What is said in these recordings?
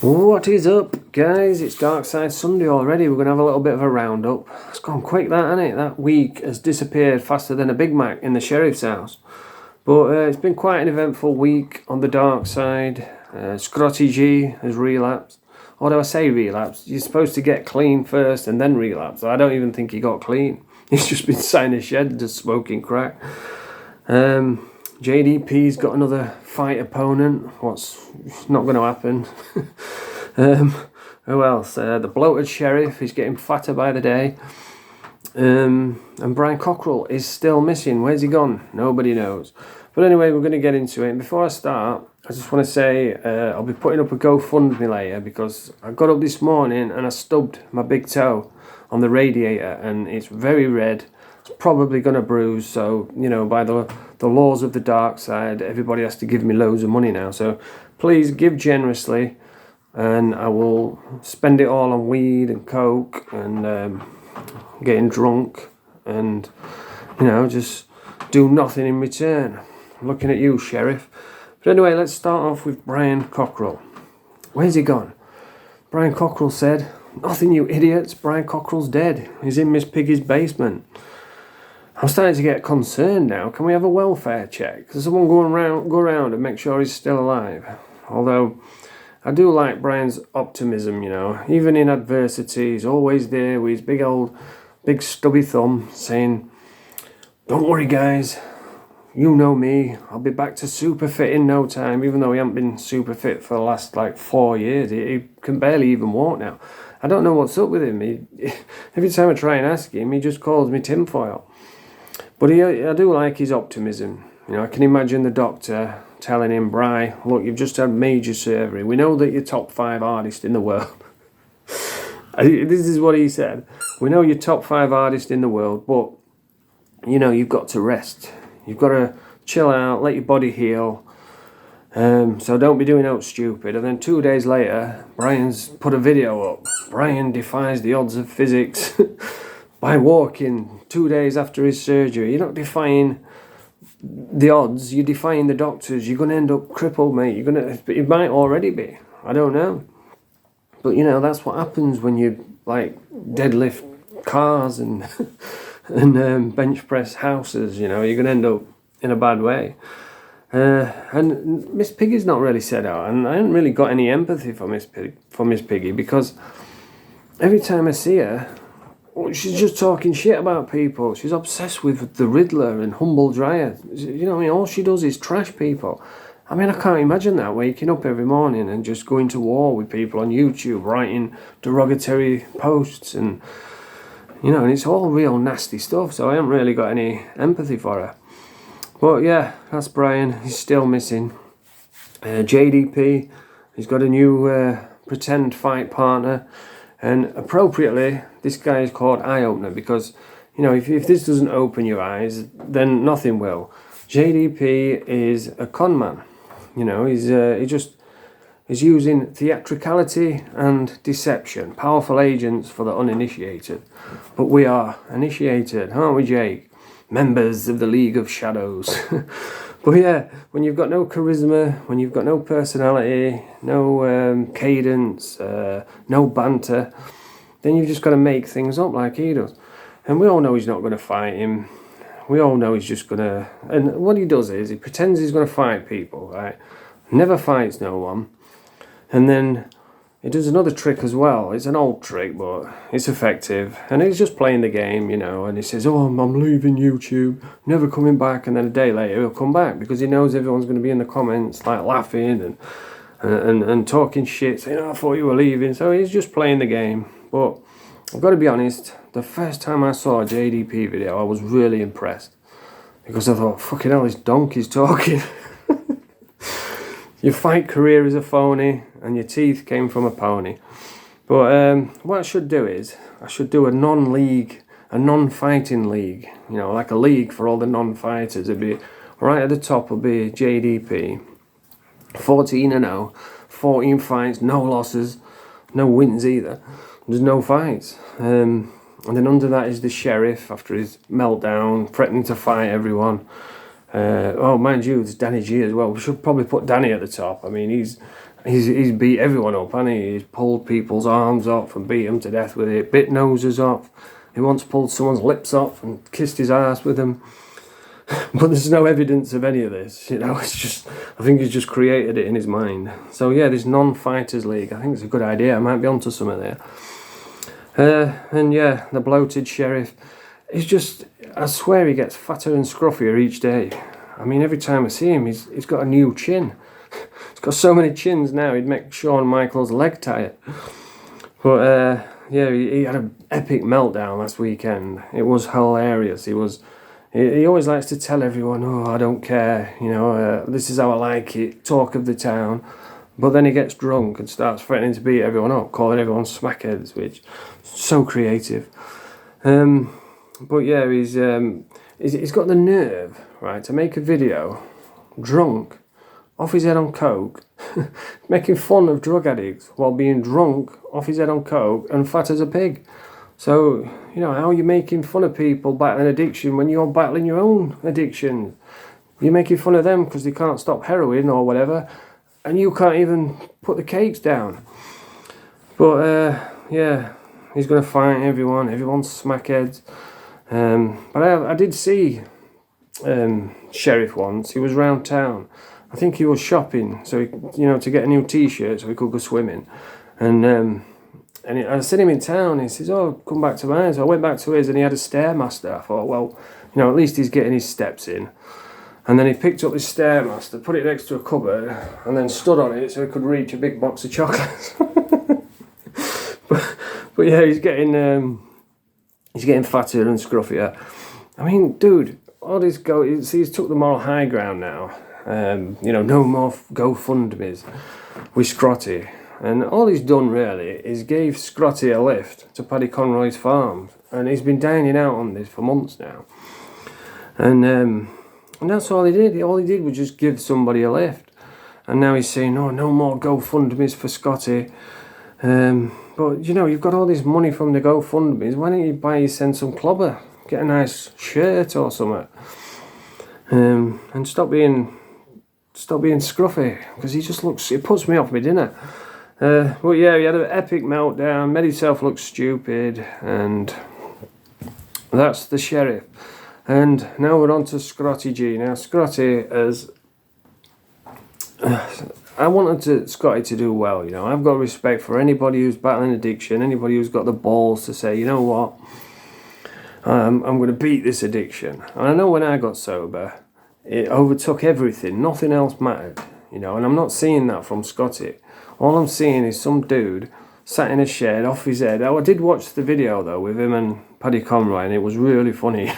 What is up, guys? It's Darkside Sunday already. We're going to have a little bit of a roundup. It's gone quick, that, hasn't it? That week has disappeared faster than a Big Mac in the sheriff's house. But it's been quite an eventful week on the dark side. Scotty G has relapsed. Or do I say relapsed? You're supposed to get clean first and then relapse. I don't even think he got clean. He's just been sat in a shed just smoking crack. JDP's got another fight opponent. What's not going to happen? Who else? The bloated sheriff is getting fatter by the day. And Brian Cochrell is still missing. Where's he gone? Nobody knows. But anyway, we're going to get into it. And before I start, I just want to say I'll be putting up a GoFundMe later because I got up this morning and I stubbed my big toe on the radiator and it's very red. It's probably going to bruise. So, you know, by the laws of the dark side, everybody has to give me loads of money now. So please give generously and I will spend it all on weed and coke and getting drunk and, you know, just do nothing in return. I'm looking at you, Sheriff. But anyway, let's start off with Brian Cochrell. Where's he gone? Brian Cochrell said, "Nothing, you idiots. Brian Cochrell's dead. He's in Miss Piggy's basement." I'm starting to get concerned now. Can we have a welfare check? Does someone go around and make sure he's still alive? Although I do like Brian's optimism, you know. Even in adversity, he's always there with his big stubby thumb saying, "Don't worry, guys. You know me. I'll be back to super fit in no time," even though he hasn't been super fit for the last 4 years. He can barely even walk now. I don't know what's up with him. Every time I try and ask him, he just calls me tinfoil. But I do like his optimism. You know, I can imagine the doctor telling him, "Bri, look, you've just had major surgery. We know that you're top 5 artist in the world." This is what he said. "We know you're top 5 artist in the world, but, you know, you've got to rest. You've got to chill out, let your body heal. So don't be doing out stupid." And then 2 days later, Brian's put a video up. Brian defies the odds of physics by walking 2 days after his surgery. You're not defying the odds, you're defying the doctors. You're going to end up crippled, mate. It might already be. I don't know. But, you know, that's what happens when you, deadlift cars and and bench press houses, you know. You're going to end up in a bad way. And Miss Piggy's not really said out, and I haven't really got any empathy for Miss Piggy because every time I see her, she's just talking shit about people. She's obsessed with the Riddler and Humble Dryer. You know what I mean? All she does is trash people. I mean, I can't imagine that, waking up every morning and just going to war with people on YouTube, writing derogatory posts and, you know, and it's all real nasty stuff. So I haven't really got any empathy for her. But yeah, that's Brian. He's still missing. JDP, he's got a new pretend fight partner. And appropriately, this guy is called Eye Opener because, you know, if this doesn't open your eyes, then nothing will. JDP is a con man. You know, he's using theatricality and deception, powerful agents for the uninitiated. But we are initiated, aren't we, Jake? Members of the League of Shadows. But yeah, when you've got no charisma, when you've got no personality, no cadence, no banter, then you've just got to make things up like he does. And we all know he's not going to fight him. We all know he's just going to... And what he does is he pretends he's going to fight people, right? Never fights no one. And then he does another trick as well. It's an old trick, but it's effective. And he's just playing the game, you know. And he says, "Oh, I'm leaving YouTube, never coming back." And then a day later, he'll come back because he knows everyone's going to be in the comments, laughing and talking shit, saying, "Oh, I thought you were leaving." So he's just playing the game. But I've got to be honest, the first time I saw a JDP video, I was really impressed. Because I thought, fucking hell, this donkey's talking. Your fight career is a phony, and your teeth came from a pony. But what I should do is, I should do a non-fighting league. You know, like a league for all the non-fighters. It'd be, right at the top will be JDP. 14-0, 14 fights, no losses, no wins either. There's no fights. And then under that is the sheriff, after his meltdown, threatening to fight everyone. Oh, mind you, there's Danny G as well. We should probably put Danny at the top. I mean, he's He's beat everyone up, hasn't he? He's pulled people's arms off and beat them to death with it, bit noses off. He once pulled someone's lips off and kissed his ass with them. But there's no evidence of any of this, it's just, I think he's just created it in his mind. So yeah, this non-fighters league, I think it's a good idea. I might be onto something there. And yeah, the bloated sheriff, he's just, I swear he gets fatter and scruffier each day. I mean, every time I see him, he's got a new chin. He's got so many chins now, he'd make Shawn Michaels' leg tight. But yeah, he had an epic meltdown last weekend. It was hilarious. He always likes to tell everyone, oh, I don't care, this is how I like it, talk of the town. But then he gets drunk and starts threatening to beat everyone up, calling everyone smackheads, which is so creative. But yeah, he's got the nerve, right, to make a video, drunk, off his head on coke, making fun of drug addicts while being drunk, off his head on coke, and fat as a pig. So, how are you making fun of people battling addiction when you're battling your own addiction? You're making fun of them because they can't stop heroin or whatever, and you can't even put the cakes down. But, yeah, he's going to fight everyone's smackheads. But I did see Sheriff once. He was round town. I think he was shopping, so to get a new T-shirt so he could go swimming. And I seen him in town. He says, "Oh, come back to mine." So I went back to his, and he had a Stairmaster. I thought, well, at least he's getting his steps in. And then he picked up his Stairmaster, put it next to a cupboard, and then stood on it so he could reach a big box of chocolates. but yeah, he's getting fatter and scruffier. I mean, dude, all this he's took the moral high ground now. No more GoFundMes with Scotty. And all he's done really is gave Scotty a lift to Paddy Conroy's farm, and he's been dining out on this for months now. And that's all he did. All he did was just give somebody a lift. And now he's saying, "Oh, no more GoFundMes for Scotty." But you've got all this money from the GoFundMes. Why don't you buy yourself some clobber? Get a nice shirt or something. And stop being scruffy, because it puts me off my dinner. But yeah, he had an epic meltdown, made himself look stupid, and that's the sheriff. And now we're on to Scotty G. Now, Scotty I wanted Scotty to do well, I've got respect for anybody who's battling addiction, anybody who's got the balls to say, you know what, I'm going to beat this addiction. And I know when I got sober, it overtook everything, nothing else mattered, and I'm not seeing that from Scotty. All I'm seeing is some dude sat in a shed off his head. I did watch the video though with him and Paddy Conroy, and it was really funny.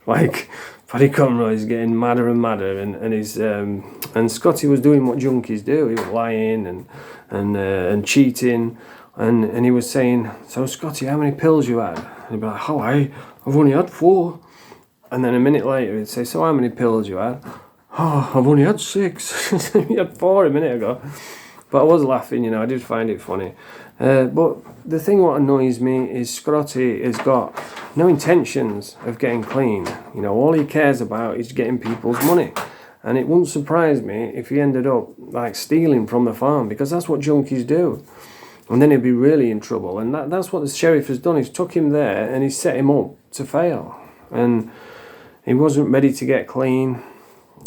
Like, Paddy Conroy's getting madder and madder, and Scotty was doing what junkies do. He was lying and cheating, and he was saying, "So Scotty, how many pills you had?" And he'd be like, "Oh, I've only had 4." And then a minute later he'd say, "So how many pills you had?" "Oh, I've only had 6. He had 4 a minute ago." But I was laughing, I did find it funny. But the thing what annoys me is Scotty has got no intentions of getting clean. All he cares about is getting people's money. And it wouldn't surprise me if he ended up like stealing from the farm, because that's what junkies do. And then he'd be really in trouble. And that's what the sheriff has done. He's took him there and he's set him up to fail. And he wasn't ready to get clean.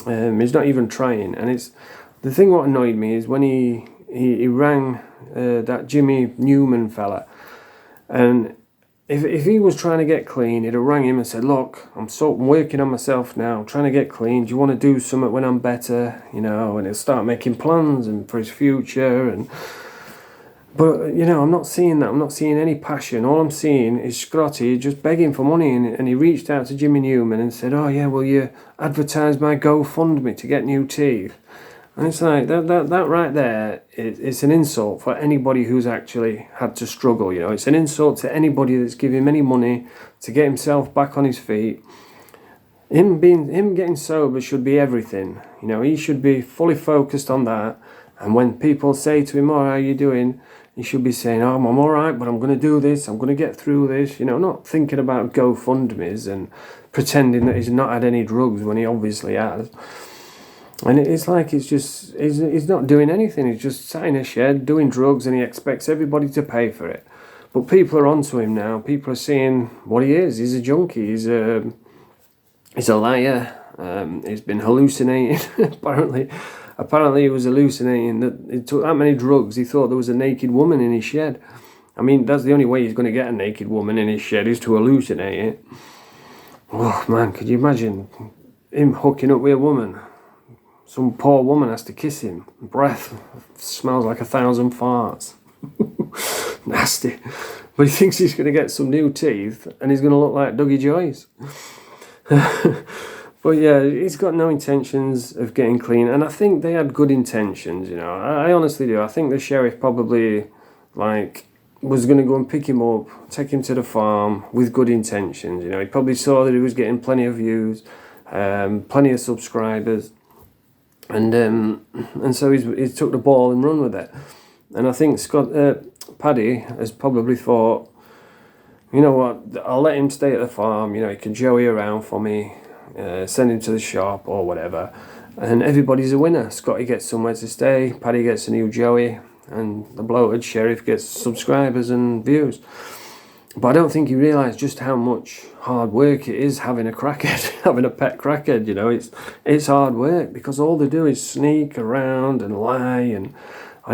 He's not even trying. And it's the thing what annoyed me is when he rang that Jimmy Newman fella, and if he was trying to get clean, he'd have rang him and said, "Look, I'm working on myself now, I'm trying to get clean, do you want to do something when I'm better?" And he'll start making plans and for his future. But I'm not seeing that. I'm not seeing any passion. All I'm seeing is Scotty just begging for money, and he reached out to Jimmy Newman and said, "Oh yeah, will you advertise my GoFundMe to get new teeth?" And it's like, that right there, it's an insult for anybody who's actually had to struggle, It's an insult to anybody that's giving him any money to get himself back on his feet. Him getting sober should be everything. He should be fully focused on that. And when people say to him, "Oh, how are you doing?" he should be saying, "Oh, I'm all right, but I'm going to do this. I'm going to get through this." Not thinking about GoFundMes and pretending that he's not had any drugs when he obviously has. And it's like he's not doing anything. He's just sat in a shed doing drugs, and he expects everybody to pay for it. But people are onto him now. People are seeing what he is. He's a junkie. He's a liar. He's been hallucinating. Apparently he was hallucinating. That he took that many drugs. He thought there was a naked woman in his shed. I mean, that's the only way he's going to get a naked woman in his shed, is to hallucinate it. Oh man, could you imagine him hooking up with a woman? Some poor woman has to kiss him. Breath smells like 1,000 farts. Nasty. But he thinks he's going to get some new teeth and he's going to look like Dougie Joyce. But yeah, he's got no intentions of getting clean. And I think they had good intentions, you know. I honestly do. I think the sheriff probably, like, was going to go and pick him up, take him to the farm with good intentions. You know, he probably saw that he was getting plenty of views, plenty of subscribers. And so he took the ball and run with it. And I think Paddy has probably thought, you know what, I'll let him stay at the farm, you know, he can joey around for me, send him to the shop or whatever. And everybody's a winner. Scotty gets somewhere to stay, Paddy gets a new joey, and the bloated sheriff gets subscribers and views. But I don't think he realised just how much hard work it is having a crackhead, having a pet crackhead, you know. It's hard work, because all they do is sneak around and lie, and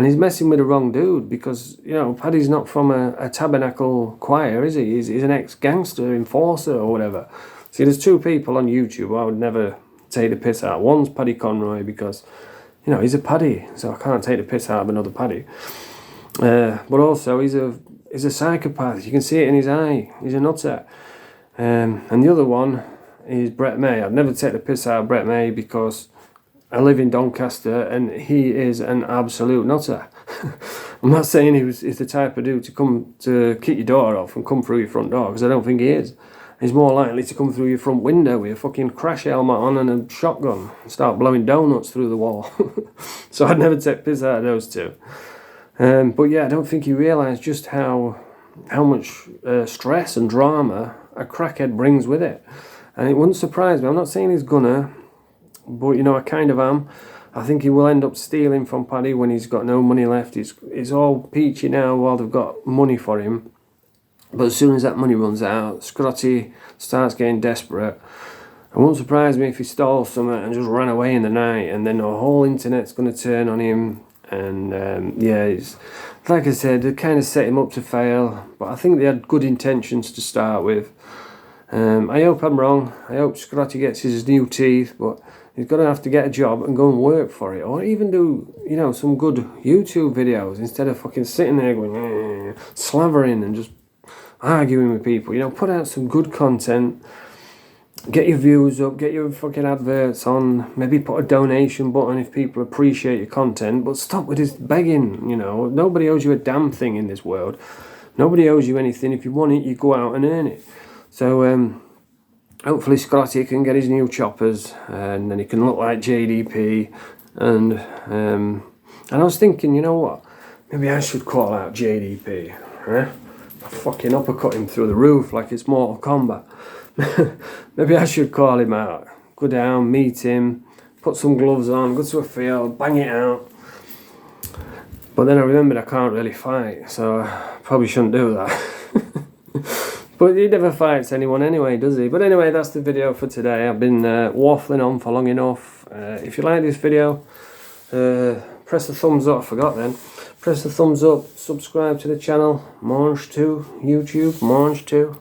he's messing with the wrong dude, because, you know, Paddy's not from a tabernacle choir, is he? He's an ex-gangster enforcer or whatever. See, there's two people on YouTube I would never take the piss out. One's Paddy Conroy, because, you know, he's a Paddy, so I can't take the piss out of another Paddy. But also, he's a psychopath. You can see it in his eye. He's a nutter. And the other one is Brett May. I'd never take the piss out of Brett May, because I live in Doncaster and he is an absolute nutter. I'm not saying he's the type of dude to come to kick your door off and come through your front door, because I don't think he is. He's more likely to come through your front window with a fucking crash helmet on and a shotgun and start blowing donuts through the wall. So I'd never take piss out of those two. But yeah, I don't think he realised just how much stress and drama a crackhead brings with it. And it wouldn't surprise me. I'm not saying he's gonna, but, you know, I kind of am. I think he will end up stealing from Paddy when he's got no money left. He's all peachy now while they've got money for him. But as soon as that money runs out, Scrotty starts getting desperate. It won't surprise me if he stole something and just ran away in the night, and then the whole internet's going to turn on him. And yeah, it's, like I said, they kind of set him up to fail. But I think they had good intentions to start with. I hope I'm wrong. I hope Scotty gets his new teeth, but he's going to have to get a job and go and work for it, or even do, you know, some good YouTube videos instead of fucking sitting there going slavering and just arguing with people. You know, put out some good content, get your views up, get your fucking adverts on, maybe put a donation button if people appreciate your content, but stop with this begging. You know, nobody owes you a damn thing in this world. Nobody owes you anything. If you want it, you go out and earn it. So hopefully Scotty can get his new choppers, and then he can look like JDP. And I was thinking, you know what, maybe I should call out JDP. I fucking uppercut him through the roof like it's Mortal Kombat. Maybe I should call him out. Go down, meet him, put some gloves on, go to a field, bang it out. But then I remembered I can't really fight, so I probably shouldn't do that. But he never fights anyone anyway, does he? But anyway, that's the video for today. I've been waffling on for long enough. If you like this video, press the thumbs up. I forgot then. Press the thumbs up, subscribe to the channel, Mange 2, YouTube, Mange 2.